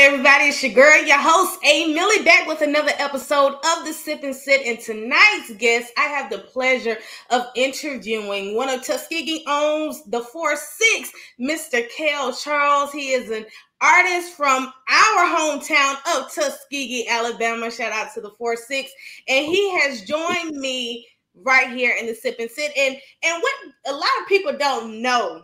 everybody? It's your girl, your host, A.Milli, back with another episode of the Sip and Sit. And tonight's guest, I have the pleasure of interviewing one of Tuskegee owns the 4-6, Mr. Cale Charles. He is an artist from our hometown of Tuskegee, Alabama. Shout out to the 4-6. And he has joined me right here in the Sip and Sit. And what a lot of people don't know,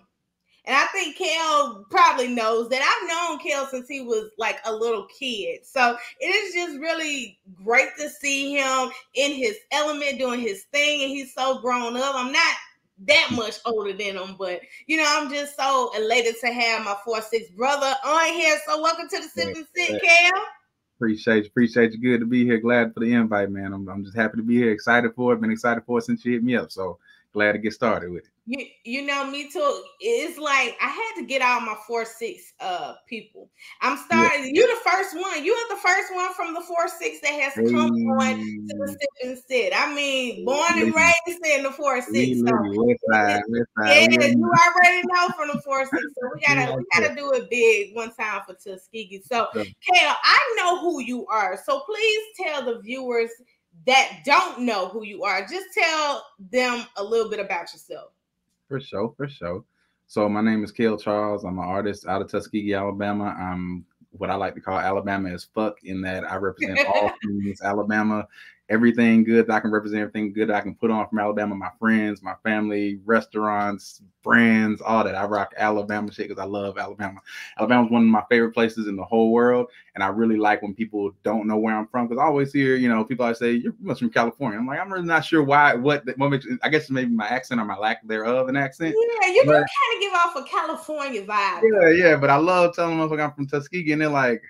and I think Cale probably knows that I've known Cale since he was like a little kid. So it is just really great to see him in his element, doing his thing, and he's so grown up. I'm not that much older than him, but you know, I'm just so elated to have my 4-6 brother on here. So welcome to the Sip and Sit, Cale. Appreciate you. Good to be here. Glad for the invite, man. I'm just happy to be here. Excited for it. Been excited for it since you hit me up. So glad to get started with it. You know, me too. It's like I had to get all my 4-6 people. I'm starting. Yeah. You're the first one. You are the first one from the 4-6 that has come on to the Sip and Sit. I mean, born and raised in the 4-6. Yeah, you already know from the 4-6. So we gotta do it big one time for Tuskegee. So, Cale, I know who you are. So please tell the viewers that don't know who you are. Just tell them a little bit about yourself. For sure. So my name is Cale Charles. I'm an artist out of Tuskegee, Alabama. I'm what I like to call Alabama as fuck, in that I represent all things Alabama. Everything good that I can represent, everything good that I can put on from Alabama. My friends, my family, restaurants, brands, all that. I rock Alabama shit because I love Alabama. Alabama's one of my favorite places in the whole world, and I really like when people don't know where I'm from, because I always hear, you know, people always say, "You're from California." I'm like, I'm really not sure what makes. I guess maybe my accent or my lack thereof an accent. Yeah, you do kind of give off a California vibe. Yeah, but I love telling them I'm from Tuskegee, and they're like,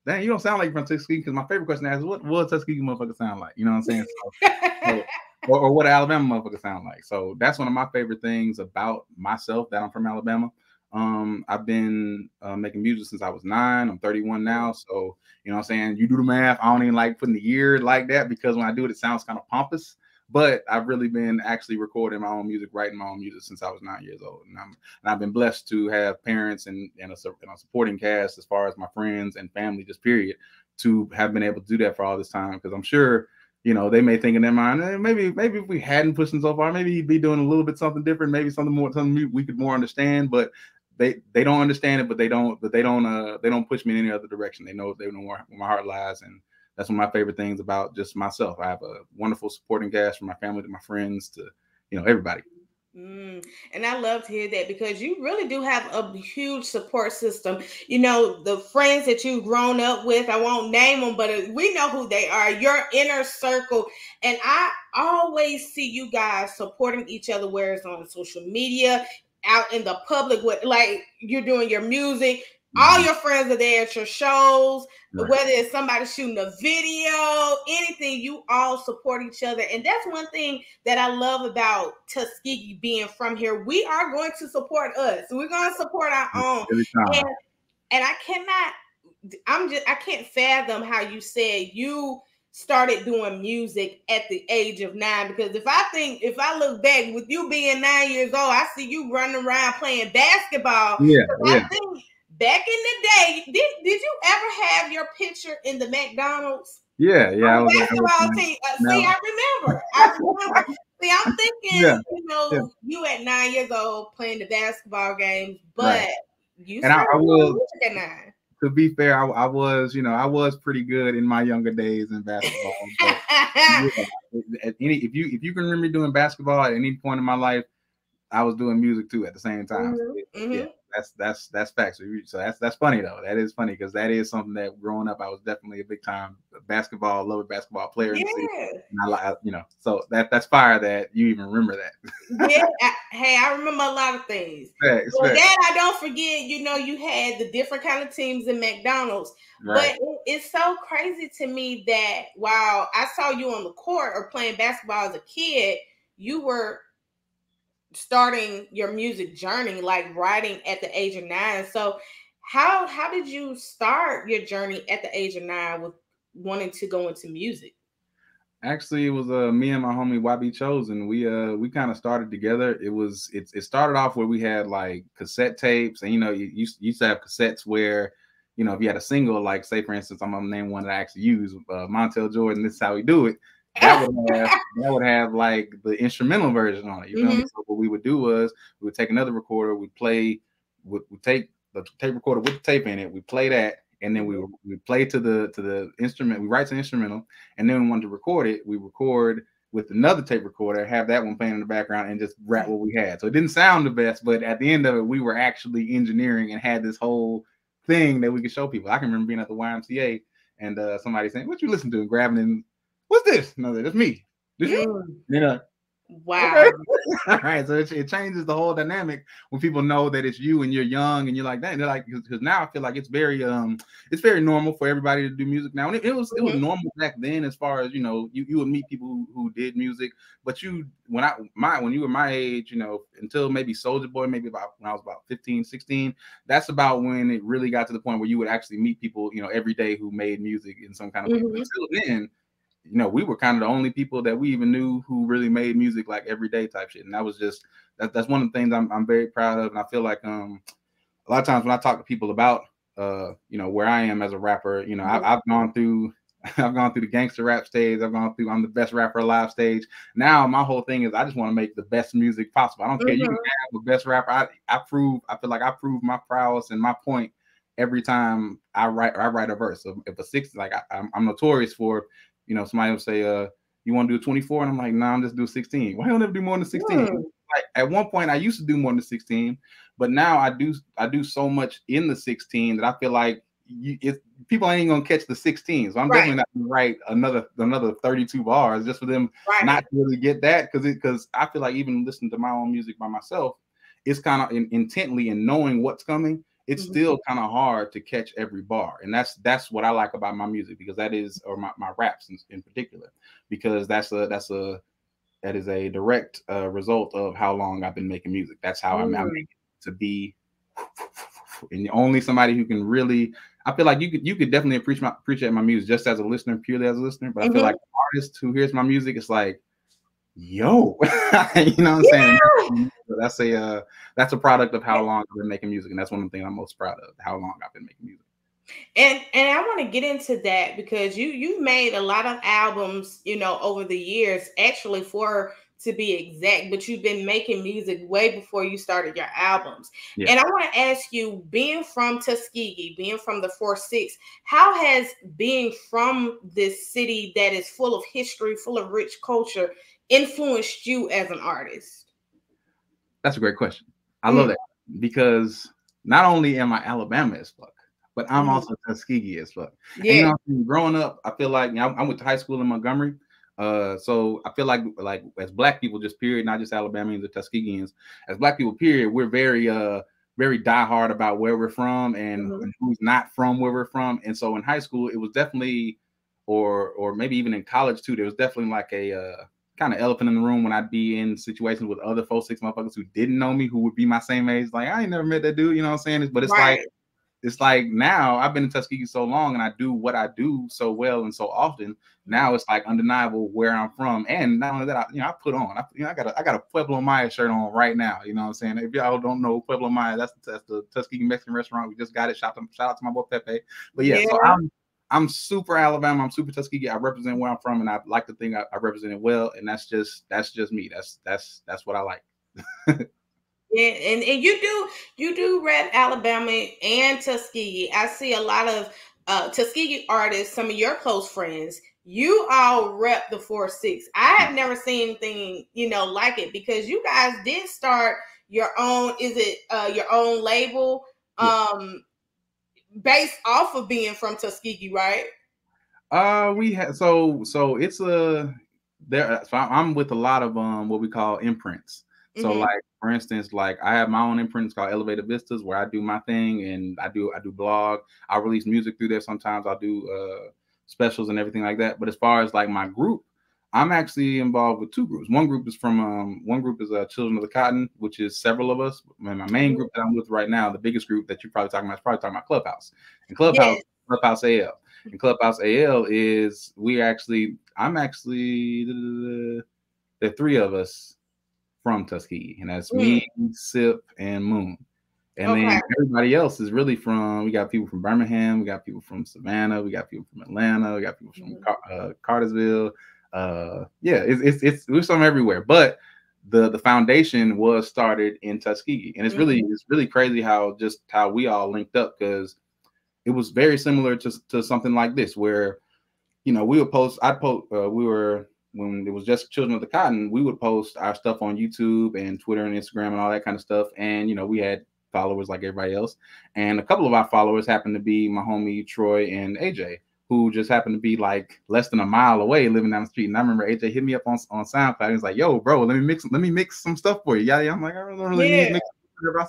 "Dang, you don't sound like you're from Tuskegee." Because my favorite question to ask is, what Tuskegee motherfucker sound like? You know what I'm saying? So, or what Alabama motherfucker sound like. So that's one of my favorite things about myself, that I'm from Alabama. I've been making music since I was 9. I'm 31 now. So, you know what I'm saying? You do the math. I don't even like putting the year like that, because when I do it, it sounds kind of pompous. But I've really been actually recording my own music, writing my own music since I was 9 years old. And I've been blessed to have parents and a supporting cast, as far as my friends and family, just period, to have been able to do that for all this time. Because I'm sure, you know, they may think in their mind, maybe if we hadn't pushed him so far, maybe he'd be doing a little bit something different, maybe something we could more understand. But they don't understand it, but they don't push me in any other direction. They know where my heart lies, and that's one of my favorite things about just myself. I have a wonderful supporting cast, from my family to my friends to, you know, everybody. And I love to hear that, because you really do have a huge support system. You know, the friends that you've grown up with, I won't name them, but we know who they are, your inner circle. And I always see you guys supporting each other, whether it's on social media, out in the public, with like you're doing your music. All your friends are there at your shows, right. Whether it's somebody shooting a video, anything, you all support each other. And that's one thing that I love about Tuskegee being from here. We are going to support us. We're going to support our own. And I can't fathom how you said you started doing music at the age of 9, because if I look back with you being 9 years old, I see you running around playing basketball. I think back in the day, did you ever have your picture in the McDonald's? Yeah. Basketball team. See, I remember. See, I'm thinking, you at 9 years old playing the basketball games, but you started doing music at 9. To be fair, I was pretty good in my younger days in basketball. But if you can remember doing basketball at any point in my life, I was doing music too at the same time. Yeah, that's facts. So that's funny though. That is funny, because that is something that growing up, I was definitely a big time basketball player. And I so that's fire that you even remember that. I remember a lot of things. Facts. That I don't forget. You know, you had the different kind of teams in McDonald's, right. But it's so crazy to me that while I saw you on the court or playing basketball as a kid, you were starting your music journey, like writing at the age of 9. So how did you start your journey at the age of 9 with wanting to go into music? Actually, it was me and my homie YB Chosen. We kind of started together. It started off where we had like cassette tapes, and you used to have cassettes where you know, if you had a single, like say for instance, I'm gonna name one that I actually use, Montel Jordan, This Is How We Do It. That would have like the instrumental version on it. You feel me? So what we would do was we would take another recorder, we'd take the tape recorder with the tape in it, we play that, and then we play to the instrument, we write to the instrumental, and then we wanted to record it, we record with another tape recorder, have that one playing in the background, and just rap what we had. So it didn't sound the best, but at the end of it, we were actually engineering and had this whole thing that we could show people. I can remember being at the YMCA and somebody saying, "What you listen to?" and grabbing in, "What's this?" And I was like, "That's me." Did you? You know. Wow. Okay. All right. So it changes the whole dynamic when people know that it's you and you're young and you're like that. And they're like, because now I feel like it's very normal for everybody to do music now. And it was normal back then, as far as, you know, you would meet people who did music, but when you were my age, you know, until maybe Soulja Boy, maybe about when I was about 15, 16, that's about when it really got to the point where you would actually meet people, you know, every day who made music in some kind of way. Until then, you know, we were kind of the only people that we even knew who really made music like everyday type shit. And that was just, that's one of the things I'm very proud of. And I feel like a lot of times when I talk to people about, you know, where I am as a rapper, you know, I've gone through the gangster rap stage. I'm the best rapper alive stage. Now my whole thing is I just want to make the best music possible. I don't care. You can have the best rapper. I feel like I prove my prowess and my point every time I write a verse. So if a 6, like I'm notorious for, you know, somebody will say, you want to do a 24? And I'm like, nah, I'm just do 16. Why don't I do more than 16? Like at one point I used to do more than 16, but now I do so much in the 16 that I feel like people ain't gonna catch the 16. So I'm definitely not gonna write another 32 bars just for them not to really get that, because I feel like even listening to my own music by myself, it's kind of intently and knowing what's coming. It's still kind of hard to catch every bar. And that's what I like about my music, because that is, or my raps in particular, because that is a direct result of how long I've been making music. That's how I'm making it to be. And only somebody who can really, I feel like you could definitely appreciate my music just as a listener, purely as a listener. But I feel like an artist who hears my music, it's like, yo, you know what I'm saying? That's a product of how long I've been making music, and that's one of the things I'm most proud of, how long I've been making music. And I want to get into that, because you made a lot of albums, you know, over the years, actually 4 to be exact, but you've been making music way before you started your albums. Yeah. And I want to ask you, being from Tuskegee, being from the 4-6, how has being from this city that is full of history, full of rich culture, influenced you as an artist? That's a great question. I love that, because not only am I Alabama as fuck, but I'm also Tuskegee as fuck. Yeah. And, you know, growing up, I feel like, you know, I went to high school in Montgomery. So I feel like as Black people, just period, not just Alabamians or Tuskegeans, as Black people, period, we're very diehard about where we're from and who's not from where we're from. And so in high school, it was definitely, or maybe even in college too, there was definitely like a kind of elephant in the room when I'd be in situations with other 4-6 motherfuckers who didn't know me, who would be my same age. Like, I ain't never met that dude, you know what I'm saying? But it's like now I've been in Tuskegee so long and I do what I do so well and so often. Now it's like undeniable where I'm from. And not only that, I put on, I got a Pueblo Maya shirt on right now. You know what I'm saying? If y'all don't know Pueblo Maya, that's the Tuskegee Mexican restaurant. We just got it. Shout out to my boy Pepe. But yeah. So I'm super Alabama. I'm super Tuskegee. I represent where I'm from, and I like to think I represent it well. And that's just me. That's what I like. Yeah, and you do rap Alabama and Tuskegee. I see a lot of Tuskegee artists, some of your close friends. You all rep the 4-6. I have never seen anything, you know, like it, because you guys did start your own. Is it your own label? Based off of being from Tuskegee, right? We had so it's so I'm with a lot of what we call imprints. So like, for instance, like I have my own imprint. It's called Elevated Vistas, where I do my thing, and I do blog. I release music through there. Sometimes I'll do specials and everything like that. But as far as like my group, I'm actually involved with 2 groups. One group is Children of the Cotton, which is several of us. And my main group that I'm with right now, the biggest group that you're probably talking about Clubhouse. And Clubhouse AL. And Clubhouse AL is I'm actually the 3 of us from Tuskegee, and that's me, Sip, and Moon. And then everybody else is really from, we got people from Birmingham, we got people from Savannah, we got people from Atlanta, we got people from Cartersville. Yeah, it's we're from everywhere. But the foundation was started in Tuskegee. And it's really crazy how we all linked up, because it was very similar to something like this, where, you know, we would post, when it was just Children of the Cotton, we would post our stuff on YouTube and Twitter and Instagram and all that kind of stuff. And, you know, we had followers like everybody else. And a couple of our followers happened to be my homie Troy and AJ, who just happened to be like less than a mile away, living down the street. And I remember AJ hit me up on SoundCloud. He was like, "Yo, bro, let me mix some stuff for you." Yeah, I'm like, I don't really need to mix. I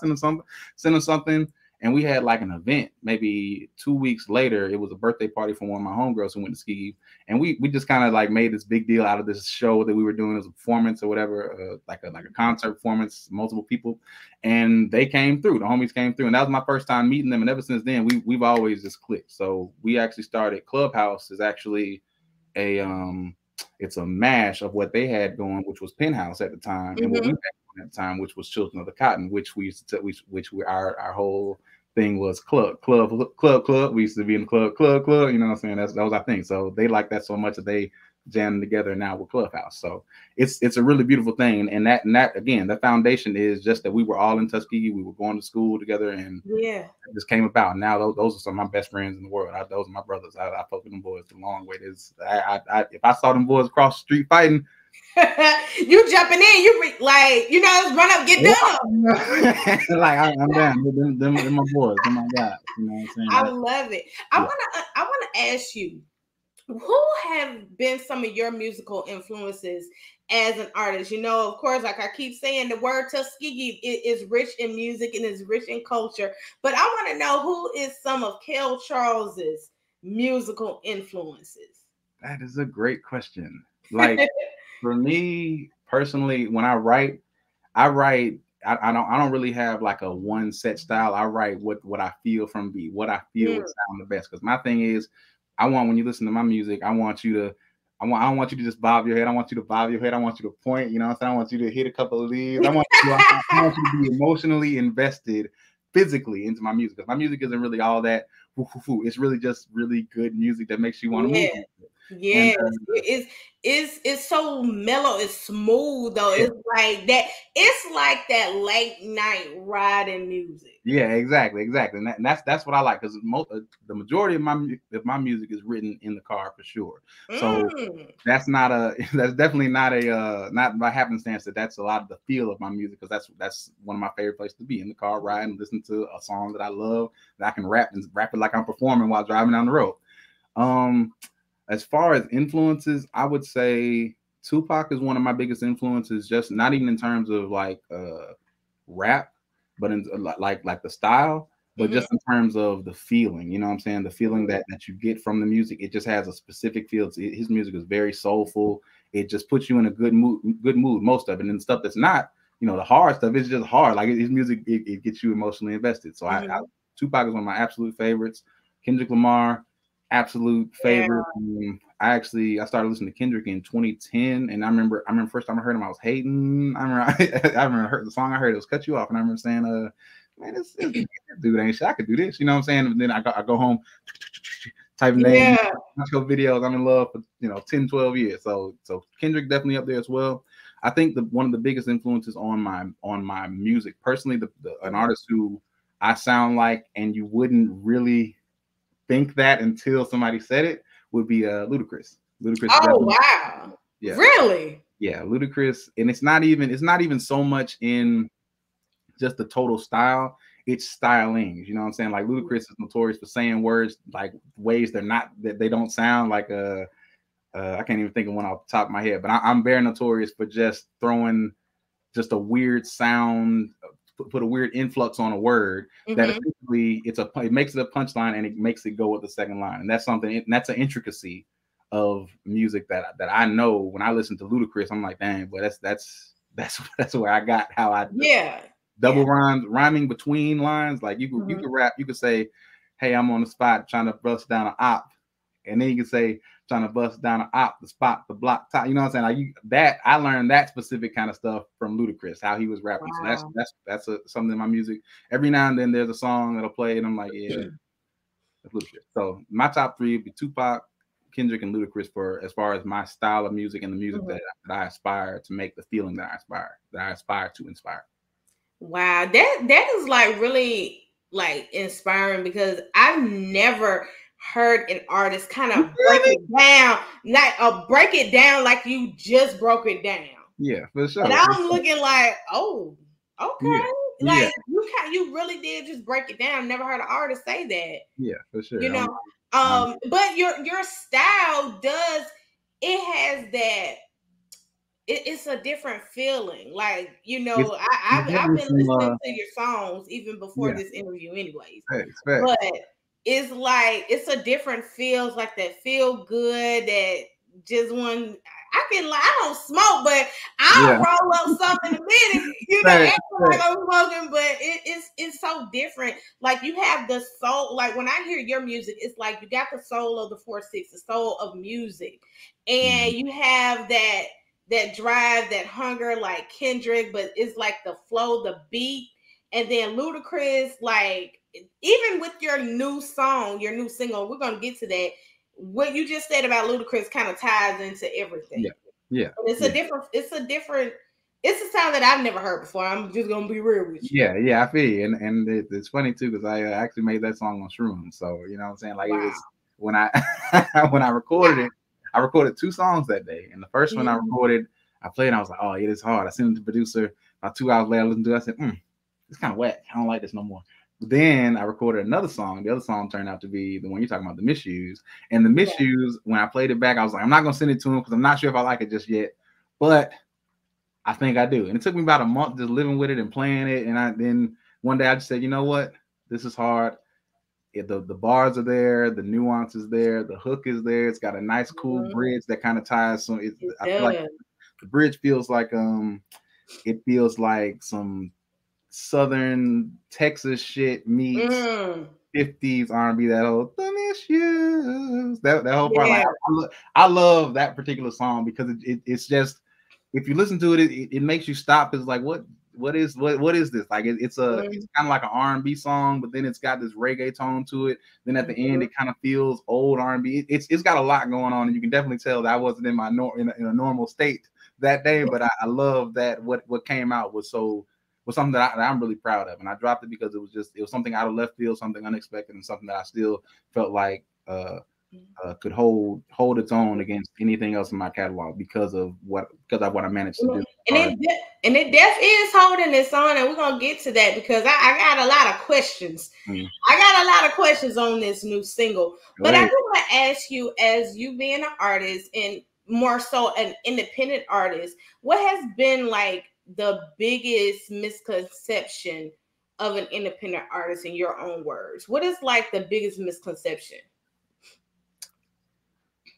send him something. And we had like an event maybe 2 weeks later. It was a birthday party for one of my homegirls who went to Tuskegee. And we just kind of like made this big deal out of this show that we were doing as a performance or whatever, like a concert performance, multiple people. And they came through. The homies came through. And that was my first time meeting them. And ever since then, we've always just clicked. So we actually started Clubhouse is actually it's a mash of what they had going, which was Penthouse at the time, and what we had going at the time, which was Children of the Cotton, which we used to our whole thing was club. We used to be in the club. You know what I'm saying? That was our thing. So they like that so much that they jammed together now with Clubhouse. So it's a really beautiful thing. And that again, the foundation is just that we were all in Tuskegee. We were going to school together, and it just came about. Now those are some of my best friends in the world. Those are my brothers. I fuck with them boys the long way. If I saw them boys across the street fighting, you jumping in, run up, get done. Like I'm down. Them my boys. Them my guys. You know what I'm saying? I love it. I wanna ask you, who have been some of your musical influences as an artist? You know, of course, like I keep saying, the word Tuskegee is rich in music and is rich in culture. But I want to know, who is some of Cale Charles's musical influences? That is a great question. Like for me personally, when I write, I don't really have like a one set style. I write what I feel from beat, what I feel would sound the best. Because my thing is, when you listen to my music, I don't want you to just bob your head. I want you to bob your head. I want you to point. You know what I'm saying? I want you to hit a couple of leaves. I want you to be emotionally invested physically into my music. Because my music isn't really all that. It's really just really good music that makes you want to move. Yeah, it's so mellow, it's smooth though. It's like that. It's like that late night riding music. Yeah, exactly, and that's what I like, because the majority of my music is written in the car for sure. So that's definitely not by happenstance that's a lot of the feel of my music, because that's one of my favorite places to be, in the car riding, listen to a song that I love that I can rap it like I'm performing while driving down the road. As far as influences, I would say Tupac is one of my biggest influences, just not even in terms of like rap, but in like the style, but just in terms of the feeling, you know what I'm saying? The feeling that you get from the music. It just has a specific feel. His music is very soulful. It just puts you in a good mood, most of it. And stuff that's not, the hard stuff, it's just hard. Like his music, it gets you emotionally invested. So Tupac is one of my absolute favorites. Kendrick Lamar, absolute favorite. I started listening to Kendrick in 2010, and I remember first time I heard him, I was hating. I remember heard the song I heard, it was "Cut You Off," and I remember saying, "Man, this dude ain't shit. I could do this." You know what I'm saying? And then I go home, type in names, watch videos. I'm in love for 10, 12 years. So Kendrick definitely up there as well. I think one of the biggest influences on my music personally, an artist who I sound like, and you wouldn't really think that until somebody said it, would be Ludacris. Oh wow! Yeah. Really? Yeah, Ludacris, and it's not even so much in just the total style. It's styling. You know what I'm saying? Like Ludacris is notorious for saying words like ways that they don't sound like I can't even think of one off the top of my head, but I'm very notorious for just throwing just a weird sound, put a weird influx on a word that essentially it makes it a punchline and it makes it go with the second line. And that's that's an intricacy of music that I know when I listen to Ludacris, I'm like, dang, but that's where I got how I double rhymes, rhyming between lines. Like you could rap, you could say, "Hey, I'm on the spot trying to bust down an op," and then you can say, trying to bust down the op, the spot, the block top. You know what I'm saying? Like I learned that specific kind of stuff from Ludacris, how he was rapping. Wow. So that's something in my music. Every now and then there's a song that'll play, and I'm like, yeah, that's Ludacris. So my top three would be Tupac, Kendrick, and Ludacris for as far as my style of music and the music that I aspire to make, the feeling that I aspire to inspire. Wow, that is like really like inspiring because I've never heard an artist kind of break it down, break it down like you just broke it down. Yeah, for sure. And I'm looking like, oh, okay, yeah. like you really did just break it down. Never heard an artist say that. Yeah, for sure. You know, but your style does, it has that. It's a different feeling. Like, you know, I've been listening to your songs even before this interview anyways. Thanks. But it's like, it's a different feels, like that feel good, that just one. I don't smoke, but I'll roll up something in a minute, you know, like I'm smoking, but it's so different. Like you have the soul, like when I hear your music, it's like you got the soul of the 4-6, the soul of music. And you have that drive, that hunger, like Kendrick, but it's like the flow, the beat. And then Ludacris, like, even with your new song, your new single, we're going to get to that. What you just said about Ludacris kind of ties into everything. Yeah. And it's a sound that I've never heard before. I'm just going to be real with you. Yeah, I feel you. And it's funny too, because I actually made that song on shrooms. So, you know what I'm saying? Like, it was when I when I recorded it, I recorded 2 songs that day. And the first one I recorded, I played, and I was like, oh, it is hard. I sent it to the producer. About 2 hours later, I listened to it. I said, it's kind of whack. I don't like this no more. But then I recorded another song. The other song turned out to be the one you're talking about, the Misuse. And the Misuse, when I played it back, I was like, I'm not going to send it to him because I'm not sure if I like it just yet. But I think I do. And it took me about a month just living with it and playing it. And then one day I just said, you know what? This is hard. The bars are there, the nuance is there, the hook is there. It's got a nice, cool bridge that kind of ties. So I feel like the bridge feels like it feels like some Southern Texas shit meets 50s R&B. That whole Misuse, that whole part. Like, I love that particular song because it's just, if you listen to it, it makes you stop. It's like, what is this? Like it's kind of like an R&B song, but then it's got this reggae tone to it. Then at the end, it kind of feels old R&B. It's got a lot going on, and you can definitely tell that I wasn't in my in a normal state that day. But I love that what came out was something that I'm really proud of, and I dropped it because it was something out of left field, something unexpected, and something that I still felt like could hold its own against anything else in my catalog because of what I managed to do. And it definitely is holding its own, and we're gonna get to that because I got a lot of questions. I got a lot of questions on this new single, but I do want to ask you, as you being an artist and more so an independent artist, what has been like the biggest misconception of an independent artist in your own words? What is like the biggest misconception?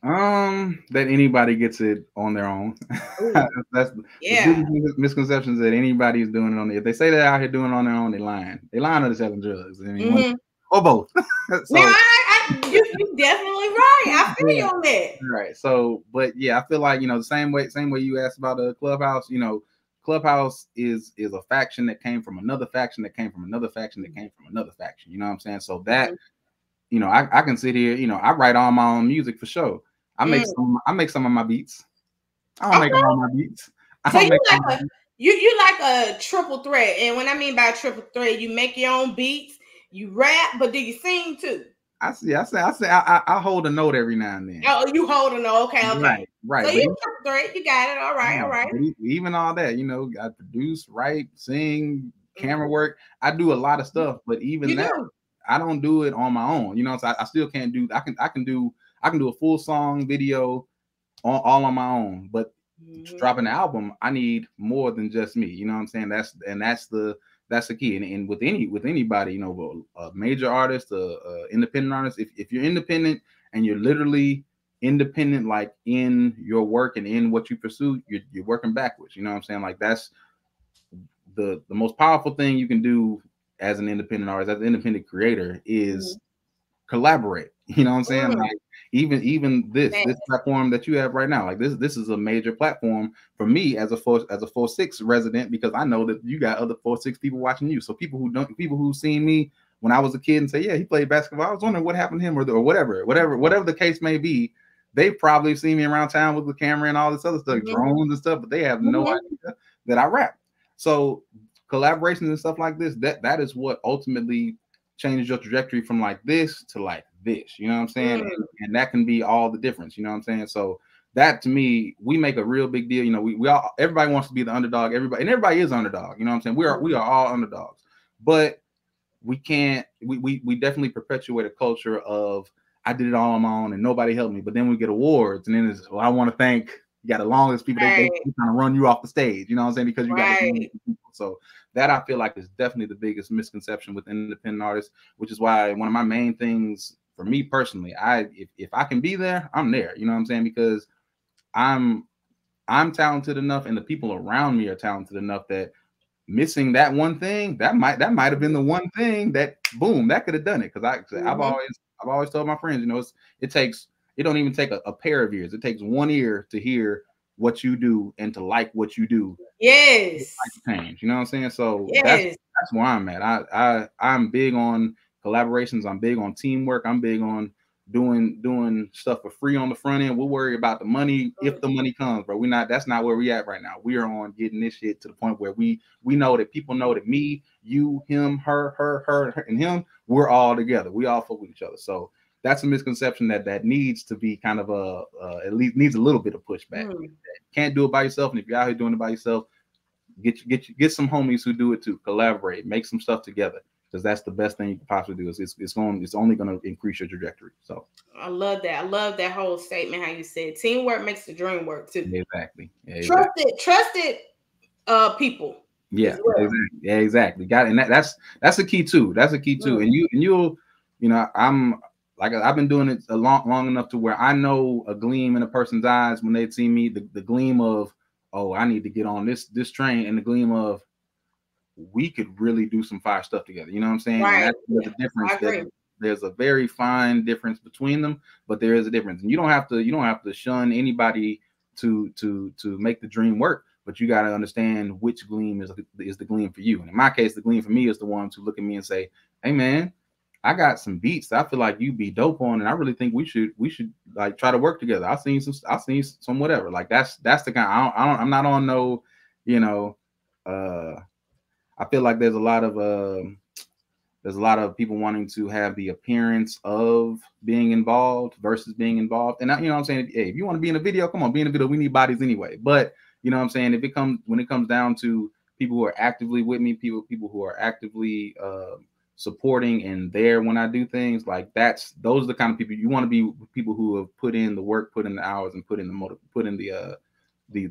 That anybody gets it on their own. That's the misconceptions that anybody is doing it on. If they say they're out here doing it on their own, they're lying. They lying or they're selling drugs. I mean, or both. So, now, you definitely right. I feel you on that. Right. So, but yeah, I feel like, you know, the same way you asked about the Clubhouse. You know, Clubhouse is a faction that came from another faction that came from another faction that came from another faction. You know what I'm saying? So that, you know, I can sit here. You know, I write all my own music for sure. I make some of my beats. I don't make all my beats. So you like a triple threat, and when I mean by triple threat, you make your own beats, you rap, but do you sing too? I hold a note every now and then. Oh, you hold a note, okay. Right. So you triple threat, you got it. All right. Even all that, you know, I produce, write, sing, camera work. I do a lot of stuff, but even I don't do it on my own. You know, so I still can't do. I can do a full song video all on my own, but dropping an album, I need more than just me. You know what I'm saying? That's the key. And with anybody, you know, a major artist, independent artist, if you're independent and you're literally independent, like in your work and in what you pursue, you're working backwards. You know what I'm saying? Like that's the most powerful thing you can do as an independent artist, as an independent creator, is collaborate. You know what I'm saying? Like even Man. this platform that you have right now, like this is a major platform for me as a 4-6 resident, because I know that you got other 4-6 people watching you. So people who've seen me when I was a kid and say, yeah, he played basketball, I was wondering what happened to him, or whatever the case may be. They probably seen me around town with the camera and all this other stuff, drones and stuff, but they have no idea that I rap. So collaborations and stuff like this, that is what ultimately changes your trajectory from like this to like this. You know what I'm saying? And that can be all the difference. You know what I'm saying? So that, to me, we make a real big deal. You know, we all, everybody wants to be the underdog. Everybody is underdog. You know what I'm saying? We are all underdogs, but we can't. We definitely perpetuate a culture of I did it all on my own and nobody helped me. But then we get awards, and then it's, well, I want to thank, you got the longest people. They kind of run you off the stage. You know what I'm saying? Because you got the longest people. So that, I feel like, is definitely the biggest misconception with independent artists, which is why one of my main things for me personally, if I can be there, I'm there. You know what I'm saying? Because I'm talented enough, and the people around me are talented enough that missing that one thing, that might have been the one thing that, boom, that could have done it. Because I've always told my friends, you know, it don't even take a pair of ears. It takes one ear to hear what you do and to like what you do. Yes. Change. You know what I'm saying? So yes. that's where I'm at. I'm big on collaborations. I'm big on teamwork. I'm big on doing stuff for free on the front end. We'll worry about the money if the money comes, bro. That's not where we at right now. We are on getting this shit to the point where we know that people know that me, you, him, her, and him, we're all together. We all fuck with each other. So that's a misconception that needs to be kind of at least needs a little bit of pushback. Can't do it by yourself, and if you're out here doing it by yourself, get some homies who do it too. Collaborate, make some stuff together, because that's the best thing you can possibly do. It's only going to increase your trajectory. So I love that. I love that whole statement. How you said teamwork makes the dream work too. Exactly. Yeah, trusted people. Yeah, well. Exactly. Got it. And that's a key too. That's a key too. And you'll, you know, I've been doing it long enough to where I know a gleam in a person's eyes when they see me, the gleam of, oh, I need to get on this train, and the gleam of, we could really do some fire stuff together. You know what I'm saying? Right. And that's the difference. There's a very fine difference between them, but there is a difference. And you don't have to shun anybody to make the dream work, but you got to understand which gleam is the gleam for you. And in my case, the gleam for me is the ones who look at me and say, hey man, I got some beats that I feel like you'd be dope on, and I really think we should like try to work together. I've seen some whatever. Like that's the kind. I'm not on no, you know, I feel like there's a lot of people wanting to have the appearance of being involved versus being involved. And you know what I'm saying? Hey, if you want to be in a video, come on, be in a video. We need bodies anyway. But you know what I'm saying? When it comes down to people who are actively with me, people who are actively supporting and there when I do things, like those are the kind of people you want to be. People who have put in the work, put in the hours, and put in the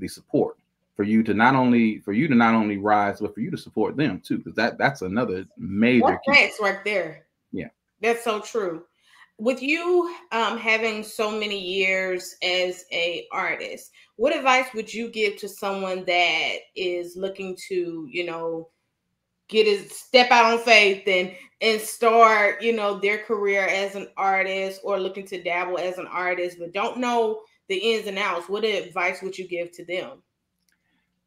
support for you to not only rise, but for you to support them too, because that's another major that's right there. Yeah, that's so true. With you having so many years as a artist, what advice would you give to someone that is looking to, you know, step out on faith and start, you know, their career as an artist, or looking to dabble as an artist but don't know the ins and outs? What advice would you give to them?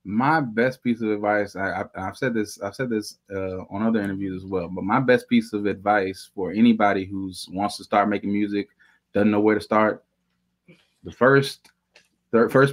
My best piece of advice, I've said this on other interviews as well, but my best piece of advice for anybody who wants to start making music, doesn't know where to start, the first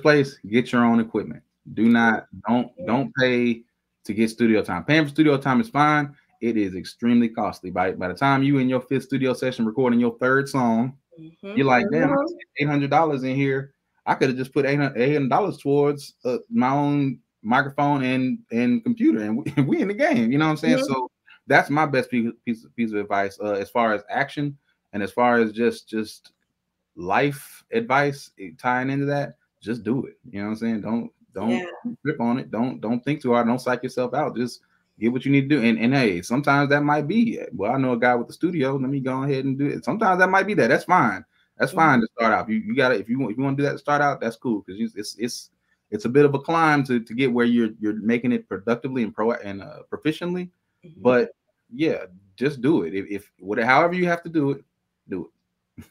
place, get your own equipment. Don't pay to get studio time. Paying for studio time is fine. It is extremely costly. By the time you in your 5th studio session recording your 3rd song, you're like, damn, I spent $800 in here. I could have just put $800 towards my own microphone and computer, and we in the game. You know what I'm saying? So that's my best piece of advice as far as action, and as far as just life advice tying into that. Just do it. You know what I'm saying? Don't grip on it. Don't think too hard. Don't psych yourself out. Just get what you need to do. And hey, sometimes that might be, well, I know a guy with the studio. Let me go ahead and do it. Sometimes that might be that. That's fine. That's fine to start out. You got to, if you want to do that to start out, that's cool, because it's a bit of a climb to get where you're making it productively and proficiently. But yeah, just do it. If however you have to do it, do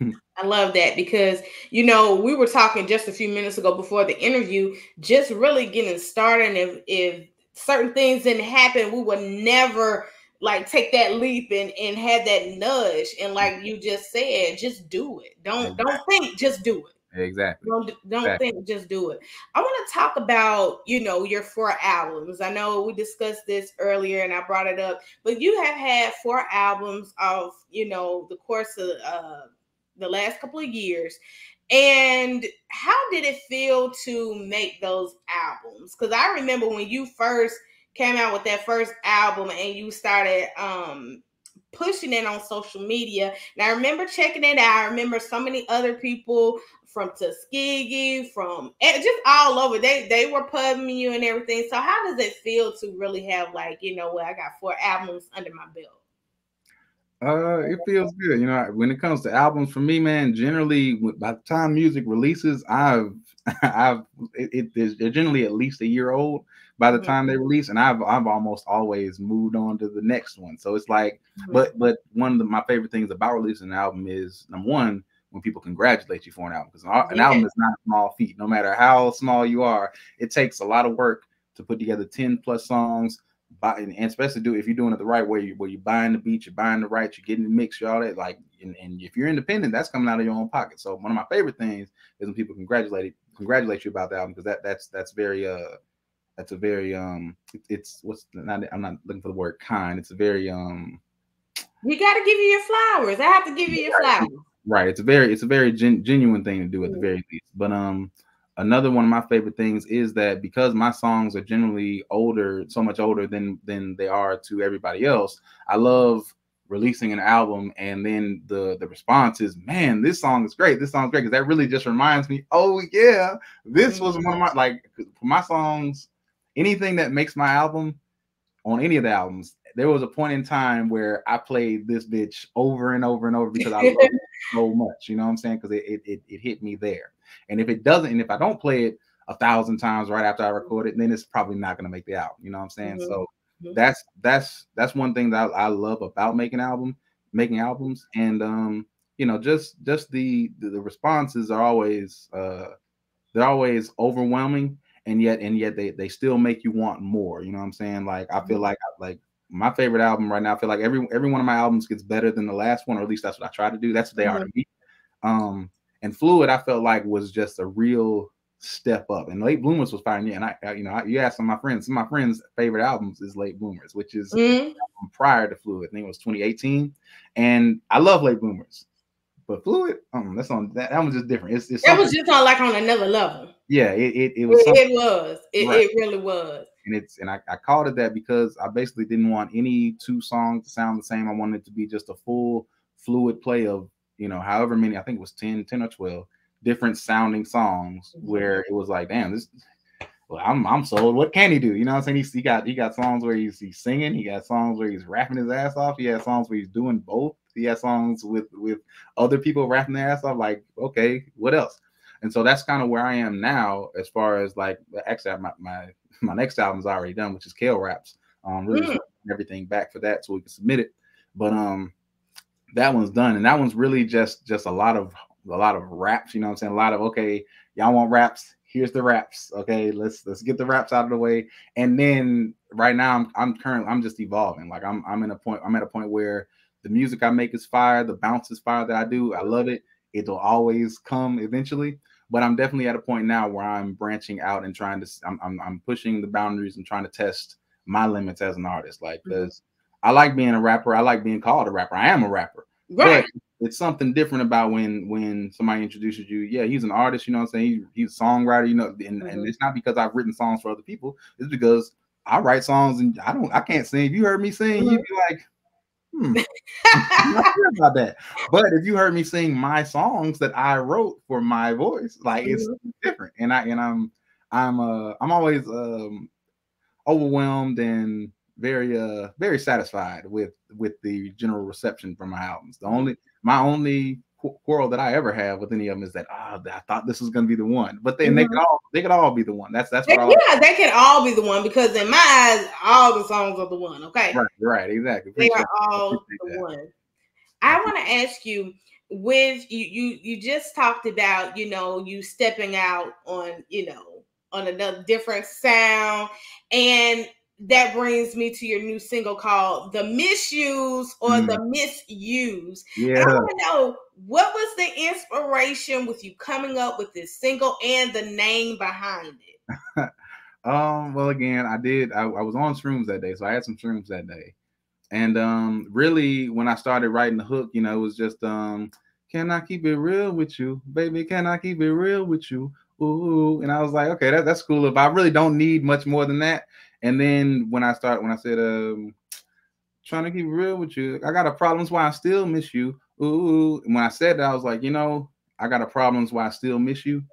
it. I love that because, we were talking just a few minutes ago before the interview, just really getting started. And if certain things didn't happen, we would never like take that leap and have that nudge. And like you just said, just do it. Don't think, just do it. Exactly. Don't think, just do it. I want to talk about, your 4 albums. I know we discussed this earlier and I brought it up, but you have had 4 albums of, the course of the last couple of years. And how did it feel to make those albums? Because I remember when you first came out with that first album and you started pushing it on social media. And I remember checking it out. I remember so many other people from Tuskegee, from just all over. They were pubbing you and everything. So how does it feel to really have like, I got 4 albums under my belt? It feels good. When it comes to albums for me, man, generally by the time music releases, they're generally at least a year old by the time they release, and I've almost always moved on to the next one. So it's like, but one of my favorite things about releasing an album is, number one, when people congratulate you for an album, because an album is not a small feat. No matter how small you are, it takes a lot of work to put together 10 plus songs. And especially if you're doing it the right way, where you're buying the beats, you're buying the rights, you're getting the mix, you're all that. Like, and if you're independent, that's coming out of your own pocket. So one of my favorite things is when people congratulate you about the album, because that's very that's a very it's I'm not looking for the word kind. It's a very you got to give you your flowers. I have to give you your flowers. Right. It's a very genuine thing to do at the very least. But another one of my favorite things is that because my songs are generally older, so much older than they are to everybody else, I love releasing an album and then the response is, man, this song is great. This song's great, because that really just reminds me, oh yeah, this was one of my, like, for my songs, anything that makes my album on any of the albums, there was a point in time where I played this bitch over and over and over because I love it so much. You know what I'm saying? Because it hit me there. And if it doesn't, and if I don't play it 1,000 times right after I record it, then it's probably not going to make the album. You know what I'm saying? So that's one thing that I love about making albums. And just the responses are always they're always overwhelming, and yet they still make you want more. You know what I'm saying? Like, I feel like my favorite album right now, I feel like every one of my albums gets better than the last one, or at least that's what I try to do. That's what they are to me. And Fluid, I felt like, was just a real step up. And Late Bloomers was fire. And you asked some of my friends' favorite albums is Late Bloomers, which is prior to Fluid. I think it was 2018. And I love Late Bloomers, but Fluid, that's on that was just different. It was just on another level. Yeah, it was. It really was. And I called it that because I basically didn't want any 2 songs to sound the same. I wanted it to be just a full fluid play of, however many, I think it was 10 or 12 different sounding songs, where it was like, damn, I'm sold. What can he do? You know what I'm saying? He got songs where he's singing. He got songs where he's rapping his ass off. He has songs where he's doing both. He has songs with other people rapping their ass off. Like, okay, what else? And so that's kind of where I am now, as far as like, actually my next album's already done, which is Cale Raps. Really everything back for that so we can submit it. But that one's done, and that one's really just a lot of raps. You know what I'm saying? A lot of, okay, y'all want raps? Here's the raps. Okay, let's get the raps out of the way. And then right now I'm just evolving. Like, I'm at a point where the music I make is fire, the bounce is fire that I do. I love it. It'll always come eventually. But I'm definitely at a point now where I'm branching out and I'm pushing the boundaries and trying to test my limits as an artist. Like, because I like being a rapper. I like being called a rapper. I am a rapper. Right. But it's something different about when somebody introduces you. Yeah, he's an artist. You know what I'm saying? He's a songwriter. And it's not because I've written songs for other people. It's because I write songs and I can't sing. If you heard me sing, you'd be like, I'm not sure about that. But if you heard me sing my songs that I wrote for my voice, like, it's different. And I'm always overwhelmed and very satisfied with the general reception from my albums. My only quarrel that I ever have with any of them is that I thought this was going to be the one, but then they could all be the one. That's what they can all be the one, because in my eyes, all the songs are the one. Okay, right, exactly. They are all the one. I want to ask you, with you just talked about, you stepping out on, on another different sound, and that brings me to your new single called The Misuse or The Misuse. And I Yeah. want to know, what was the inspiration with you coming up with this single and the name behind it? Well, again, I was on shrooms that day, so I had some shrooms that day. And really, when I started writing the hook, it was just can I keep it real with you, baby? Can I keep it real with you? Ooh, and I was like, okay, that's cool. If I really don't need much more than that. And then when I said trying to keep it real with you, I got a problems why I still miss you. Ooh, and when I said that, I was like, I got a problems why I still miss you.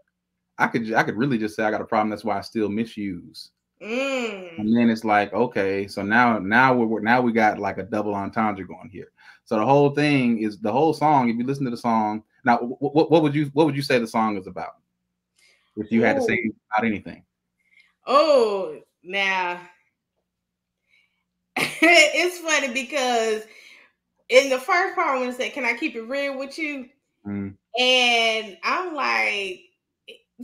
I could really just say I got a problem. That's why I still misuse. And then it's like, okay, so now we got like a double entendre going here. So the whole thing is the whole song. If you listen to the song, now what would you say the song is about? If you had to say about anything. Oh, now it's funny because in the first part when it said, "Can I keep it real with you?" And I'm like,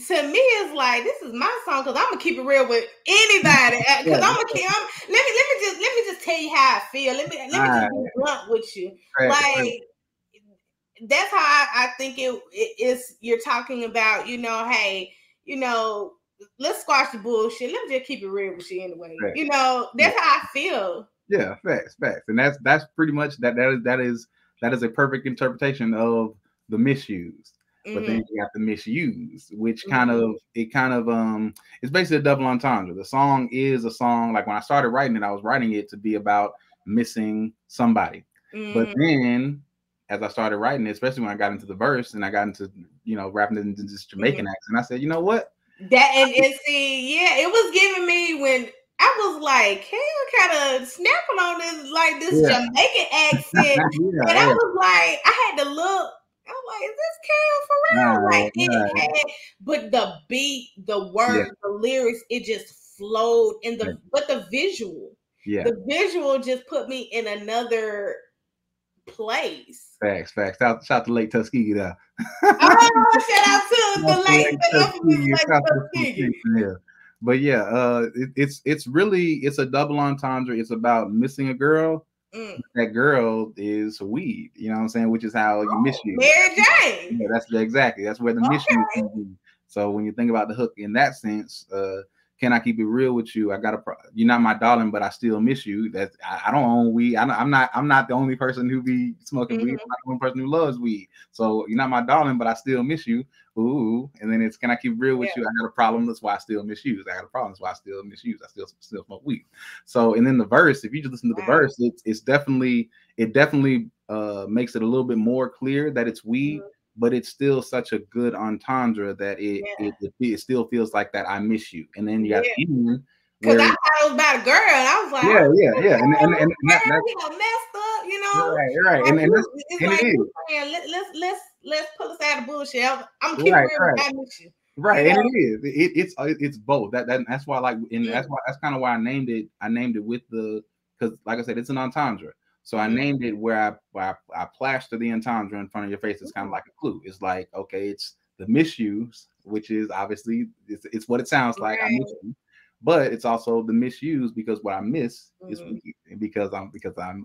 to me, it's like, this is my song because I'm gonna keep it real with anybody. Because let me just tell you how I feel. Let me just be blunt with you. Like, that's how I think it is. You're talking about, hey, let's squash the bullshit. Let me just keep it real with you anyway. That's how I feel. Yeah, facts, and that's pretty much that is a perfect interpretation of the misuse. But then you got the misuse, which kind of it's basically a double entendre. The song is a song, like when I started writing it, I was writing it to be about missing somebody. But then as I started writing it, especially when I got into the verse and I got into rapping it into this Jamaican accent, I said, you know what? That and see, yeah, it was giving me when I was like, Cale kind of snapping on this Jamaican accent, and I was like, I had to look. I'm like, is this Cale for real? Like it had, but the beat, the words, the lyrics, it just flowed in but the visual just put me in another place. Facts. Shout to Lake Tuskegee there. Oh, shout out to the Lake Tuskegee. Yeah. But yeah, it's a double entendre. It's about missing a girl. That girl is weed. You know what I'm saying? Which is how you miss you. Mary Jane. Yeah, that's where the mission can be. So when you think about the hook in that sense, can I keep it real with you? You're not my darling, but I still miss you. That I don't own weed. I'm not the only person who be smoking weed. I'm not the only person who loves weed. So you're not my darling, but I still miss you. Ooh, and then it's, can I keep it real with you? I got a problem. That's why I still misuse. I got a problem. That's why I still misuse. I still smoke weed. So, and then the verse, if you just listen to the verse, it definitely makes it a little bit more clear that it's weed, but it's still such a good entendre that it still feels like that I miss you. And then you got because I thought it was about a girl, and I was like, yeah, and that's messed up, right, and let's pull us out of bullshit. I'm keeping real with I miss you. Right, and it's both. That's why, like, and that's kind of why I named it. I named it with because, like I said, it's an entendre. So I named it where I plaster the entendre in front of your face. It's kind of like a clue. It's like, okay, it's the misuse, which is obviously it's what it sounds like. I miss you, but it's also the misuse because what I miss is weed, and because I'm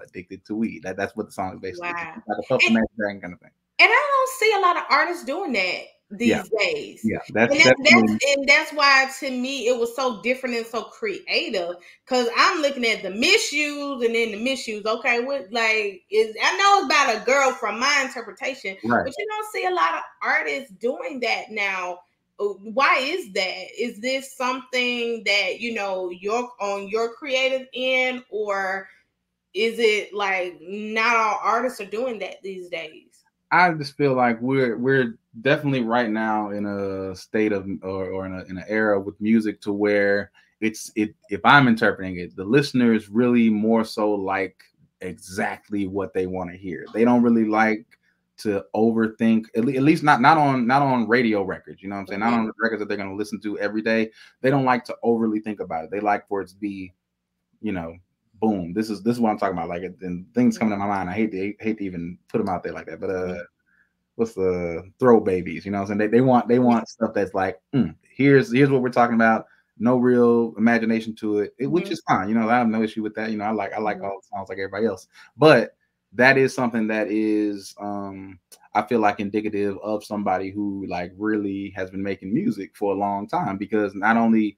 addicted to weed. That's what the song is basically. It's like a Puff Magic Dragon kind of thing. And I don't see a lot of artists doing that these days. Yeah, that's why to me it was so different and so creative. Because I'm looking at the misuse and then the misuse. Okay, I know it's about a girl from my interpretation, but you don't see a lot of artists doing that now. Why is that? Is this something that you're on your creative end, or is it like not all artists are doing that these days? I just feel like we're definitely right now in a state of or in an era with music to where if I'm interpreting it, the listeners really more so like exactly what they want to hear. They don't really like to overthink, at least not on radio records, you know what I'm saying? Not on the records that they're going to listen to every day. They don't like to overly think about it. They like for it to be, boom, this is what I'm talking about. Like, and things coming to my mind. I hate to even put them out there like that, but what's the throw babies, you know what I'm saying? They want stuff that's like, here's what we're talking about. No real imagination to it, which is fine. You know, I have no issue with that. You know, I like all the songs like everybody else. But that is something that is I feel like indicative of somebody who like really has been making music for a long time, because not only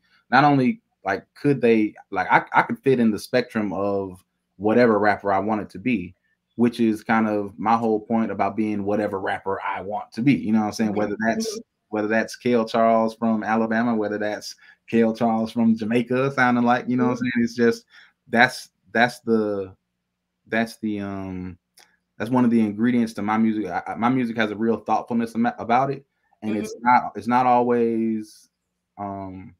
like could they like I could fit in the spectrum of whatever rapper I wanted to be, which is kind of my whole point about being whatever rapper I want to be. You know what I'm saying? Whether that's Cale Charles from Alabama, whether that's Cale Charles from Jamaica, sounding like, you know what I'm saying? It's just that's the that's the that's one of the ingredients to my music. My music has a real thoughtfulness about it, and it's not always um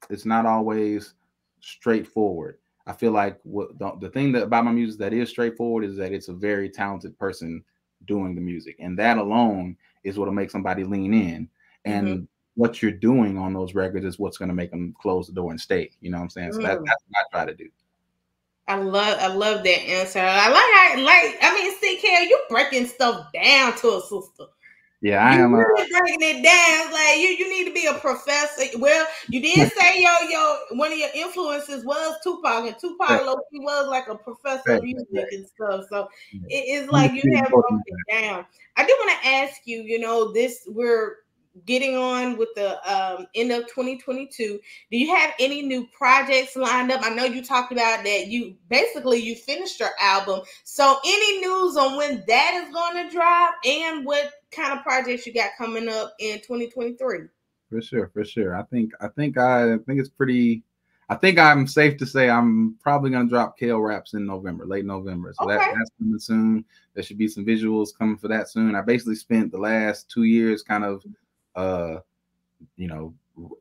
it's not always straightforward. I feel like what the thing that about my music that is straightforward is that it's a very talented person doing the music, and that alone is what'll make somebody lean in. And what you're doing on those records is what's going to make them close the door and stay. You know what I'm saying? So that's what I try to do. I love that answer. I mean, see, Cale, you breaking stuff down to a sister. Yeah, I am really breaking it down. Like you need to be a professor. Well, you did say your one of your influences was Tupac, and Tupac he was like a professor of music and stuff. So it is like you have broken it down. I do want to ask you, you know, we're getting on with the end of 2022. Do you have any new projects lined up? I know you talked about that you finished your album. So any news on when that is going to drop and what kind of projects you got coming up in 2023? For sure. I think it's pretty. I think I'm safe to say I'm probably gonna drop Cale Raps in November, late November. So that's coming soon. There should be some visuals coming for that soon. I basically spent the last 2 years kind of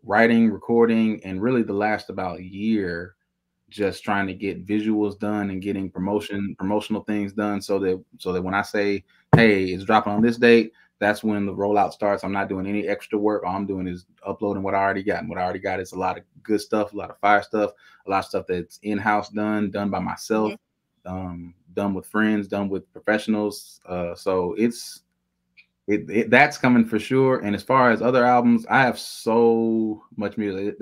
writing, recording, and really the last about year just trying to get visuals done and getting promotional things done so that when I say, hey, it's dropping on this date, that's when the rollout starts. I'm not doing any extra work. All I'm doing is uploading what I already got. And what I already got is a lot of good stuff, a lot of fire stuff, a lot of stuff that's in-house done by myself, done with friends, done with professionals. So that's coming for sure. And as far as other albums, I have so much music.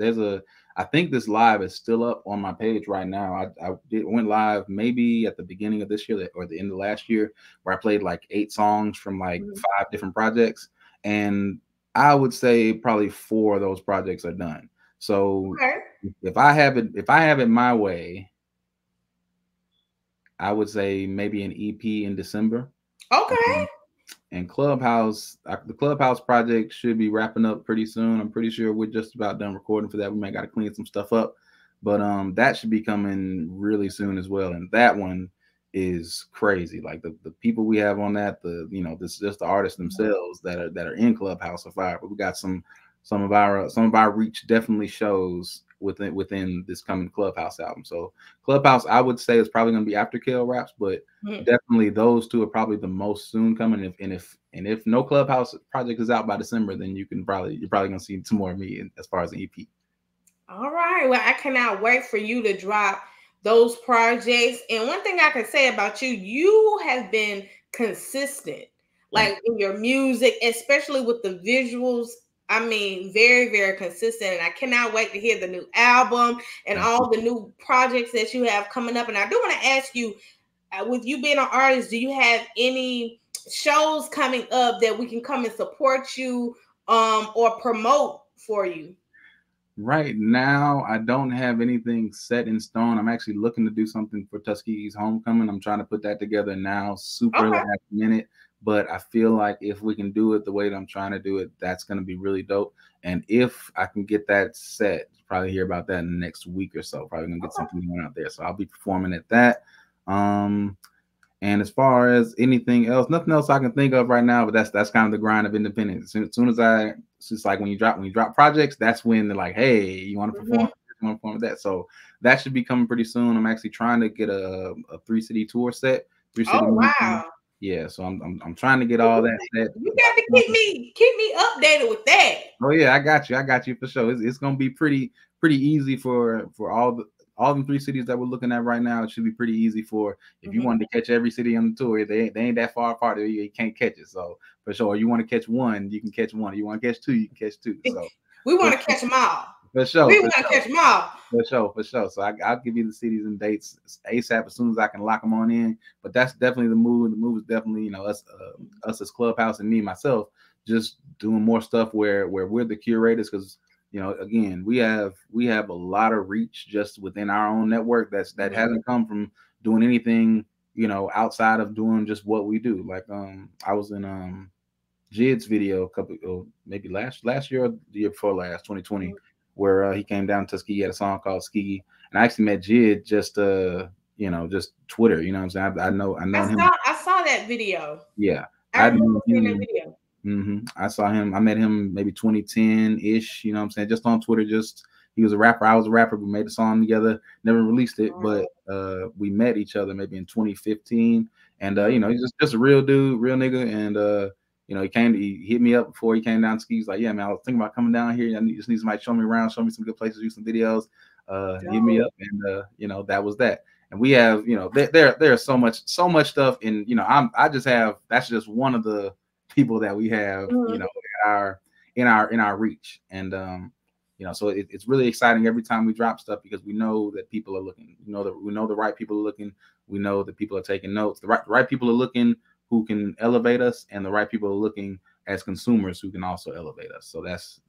I think this live is still up on my page right now. I went live maybe at the beginning of this year or the end of last year, where I played like 8 songs from like 5 different projects, and I would say probably 4 of those projects are done. So if I have it my way, I would say maybe an EP in December. Okay. And the Clubhouse project should be wrapping up pretty soon. I'm pretty sure we're just about done recording for that. We might got to clean some stuff up, but that should be coming really soon as well. And that one is crazy. Like the people we have on that, this just the artists themselves that are in Clubhouse are fire. But we got some of our reach definitely shows within this coming Clubhouse album. So Clubhouse, I would say, is probably going to be after Cale Raps, but definitely those 2 are probably the most soon coming. If no Clubhouse project is out by December, then you're probably going to see some more of me as far as an EP. All right. Well, I cannot wait for you to drop those projects. And one thing I can say about you, you have been consistent, like in your music, especially with the visuals. I mean, very, very consistent. And I cannot wait to hear the new album and all the new projects that you have coming up. And I do want to ask you, with you being an artist, do you have any shows coming up that we can come and support you or promote for you? Right now, I don't have anything set in stone. I'm actually looking to do something for Tuskegee's homecoming. I'm trying to put that together now, super last minute. But I feel like if we can do it the way that I'm trying to do it, that's going to be really dope. And if I can get that set, probably hear about that in the next week or so. Probably going to get something going out there. So I'll be performing at that. And as far as anything else, nothing else I can think of right now, but that's kind of the grind of independence. As soon as it's just like when you drop projects, that's when they're like, hey, you want to perform? You want to perform with that? So that should be coming pretty soon. I'm actually trying to get a 3-city tour set. 3-city wow. Yeah, so I'm trying to get all that set. You got to keep me updated with that. Oh yeah, I got you for sure. It's gonna be pretty easy for all them 3 cities that we're looking at right now, it should be pretty easy for if you wanted to catch every city on the tour. They ain't that far apart. You can't catch it. So for sure, you want to catch one, you can catch one. You want to catch two, you can catch two. So we want to catch them all. For sure. We want to catch them all. For sure. So I'll give you the cities and dates ASAP as soon as I can lock them on in. But that's definitely the move. The move is definitely, you know, us as Clubhouse and me myself just doing more stuff where we're the curators, because, you know, again, we have a lot of reach just within our own network that hasn't come from doing anything, you know, outside of doing just what we do. Like I was in Jid's video maybe last year or the year before last, 2020, where he came down to Tuskegee. He had a song called Tuskegee, and I actually met Jid just you know, just Twitter. You know what I'm saying? I know him. I saw that video. Yeah, I remember seeing that video. I saw him. I met him maybe 2010-ish. You know what I'm saying? Just on Twitter. Just he was a rapper. I was a rapper. We made a song together. Never released it, but we met each other maybe in 2015. And you know, he's just a real dude, real nigga. And you know, he hit me up before he came down to ski. He's like, yeah, man, I was thinking about coming down here. I just need somebody to show me around, show me some good places, do some videos. Hit me up, and you know, that was that. And we have, you know, there's so much stuff. And you know, that's just one of the people that we have, you know, in our reach. And you know, so it's really exciting every time we drop stuff, because we know that people are looking. We know the right people are looking. We know that people are taking notes. The right people are looking, who can elevate us, and the right people are looking as consumers who can also elevate us. So that's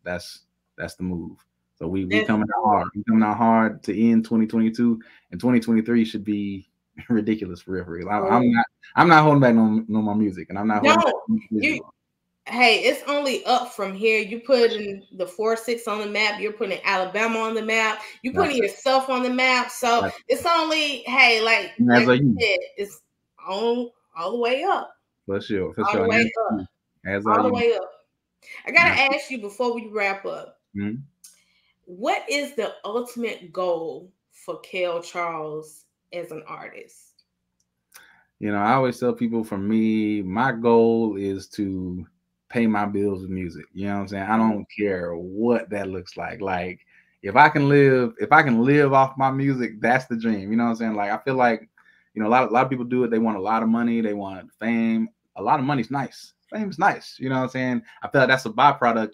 the move. So we coming out hard. We coming out hard to end 2022, and 2023 should be ridiculous for real. I'm not holding back no more music, and I'm not holding back music. Hey, it's only up from here. You putting the 4-6 on the map. You're putting Alabama on the map. You're putting yourself on the map. So it's only, hey, like you said, it's all the way up. For sure. All the way up. All the way up. I gotta ask you before we wrap up. What is the ultimate goal for Cale Charles as an artist? You know, I always tell people, for me, my goal is to pay my bills with music. You know what I'm saying? I don't care what that looks like. Like, if I can live off my music, that's the dream. You know what I'm saying? Like, I feel like, you know, a lot of people do it. They want a lot of money. They want fame. A lot of money's nice. Fame's nice. You know what I'm saying? I feel like that's a byproduct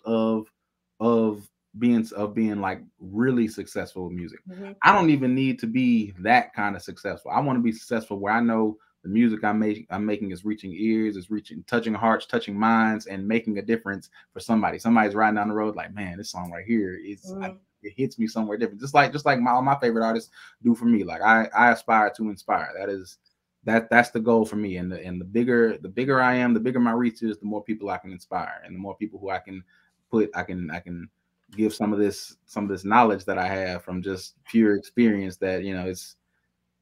of being like really successful with music. I don't even need to be that kind of successful. I want to be successful where I know the music I'm making is reaching ears, is touching hearts, touching minds, and making a difference for somebody. Somebody's riding down the road like, man, this song right here it hits me somewhere different. Just like all my favorite artists do for me. Like I aspire to inspire. That's the goal for me. And the bigger I am, the bigger my reach is, the more people I can inspire, and the more people who I can give some of this knowledge that I have from just pure experience. That, you know,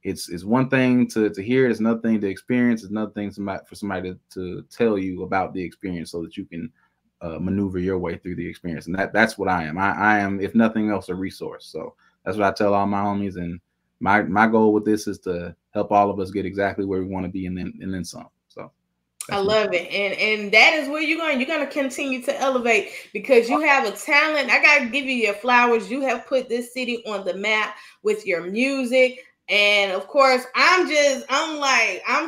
it's one thing to hear, it's another thing to experience, it's another thing for somebody to tell you about the experience, so that you can maneuver your way through the experience. And that's what I am. I am, if nothing else, a resource. So that's what I tell all my homies. And my goal with this is to help all of us get exactly where we want to be, and then some. So I love it. And that is where you're going to continue to elevate, because you have a talent. I got to give you your flowers. You have put this city on the map with your music. And of course, I'm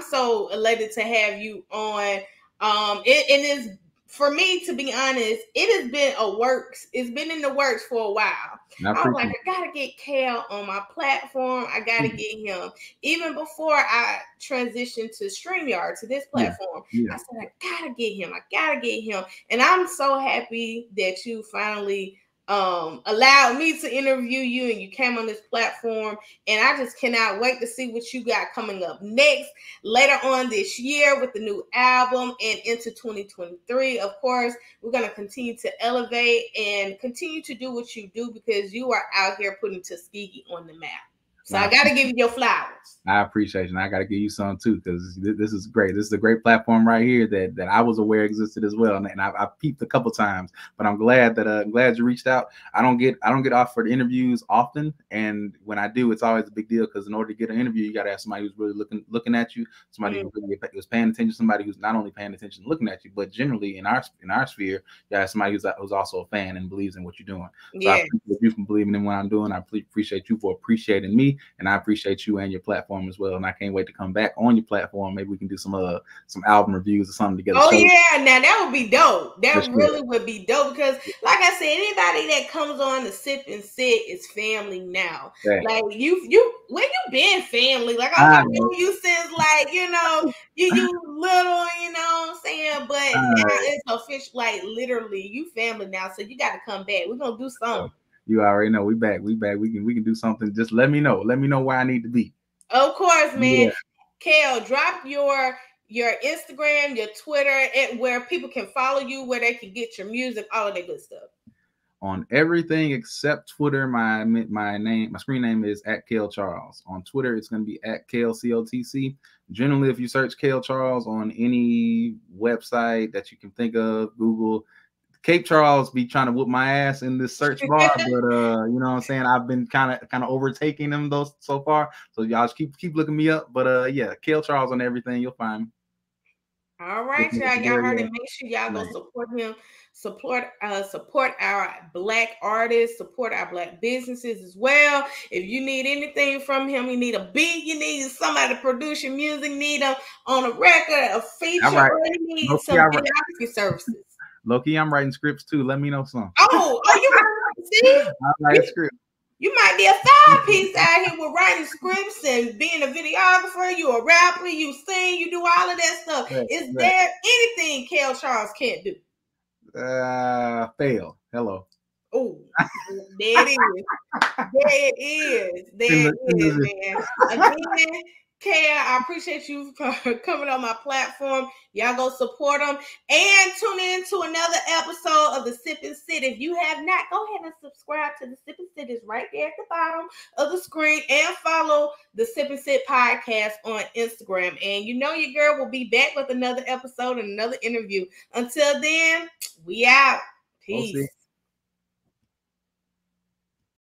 so elated to have you on. It is, for me, to be honest, it has been it's been in the works for a while. I was like, I gotta get Cale on my platform. I gotta get him. Even before I transitioned to StreamYard, to this platform, I said, I gotta get him. And I'm so happy that you finally allowed me to interview you, and you came on this platform. And I just cannot wait to see what you got coming up next later on this year with the new album, and into 2023. Of course, we're going to continue to elevate and continue to do what you do, because you are out here putting Tuskegee on the map. So I got to give you your flowers. I appreciate you. And I got to give you some too, because this is great. This is a great platform right here that I was aware existed as well. And I've peeped a couple times, but I'm glad you reached out. I don't get offered interviews often. And when I do, it's always a big deal, because in order to get an interview, you got to have somebody who's really looking at you, somebody who really was paying attention, somebody who's not only paying attention and looking at you, but generally in our sphere, you got to have somebody who's also a fan and believes in what you're doing. So I appreciate you for believing in what I'm doing. I appreciate you for appreciating me. me, and I appreciate you and your platform as well. And I can't wait to come back on your platform. Maybe we can do some album reviews or something together. Oh yeah, now that would be dope. That sure. really would be dope because, like I said, anybody that comes on to Sip and Sit is family now. Yeah. Like you when you been family, like I knew you since like you little, you know what I'm saying. But now it's official, like literally, you family now. So you got to come back. We're gonna do something. You already know we back. We can do something. Just let me know. Let me know where I need to be. Of course, man. Yeah. Cale, drop your Instagram, your Twitter, and where people can follow you, where they can get your music, all of that good stuff. On everything except Twitter, my screen name is @Cale Charles. On Twitter, it's going to be @Cale COTC. Generally, if you search Cale Charles on any website that you can think of, Google, Cale Charles be trying to whoop my ass in this search bar, but you know what I'm saying, I've been kind of overtaking them those so far. So y'all just keep looking me up. But yeah, Cale Charles on everything, you'll find me. All right, y'all heard it. Make sure y'all go support him, support our Black artists, support our Black businesses as well. If you need anything from him, you need a beat, you need somebody to produce your music, need him on a record, a feature, or you need some videography services. Low-key, I'm writing scripts too. Let me know some. Oh, you see? I'm writing scripts. You might be a side piece out here with writing scripts and being a videographer. You a rapper, you sing, you do all of that stuff. Is there anything Cale Charles can't do? Fail. Hello. Oh, there it is. There it is. There it is, man. Again, Cale, I appreciate you for coming on my platform. Y'all go support them and tune in to another episode of the Sip and Sit. If you have not, go ahead and subscribe to the Sip and Sit. It's right there at the bottom of the screen, and follow the Sip and Sit podcast on Instagram. And you know your girl will be back with another episode and another interview. Until then, we out. Peace.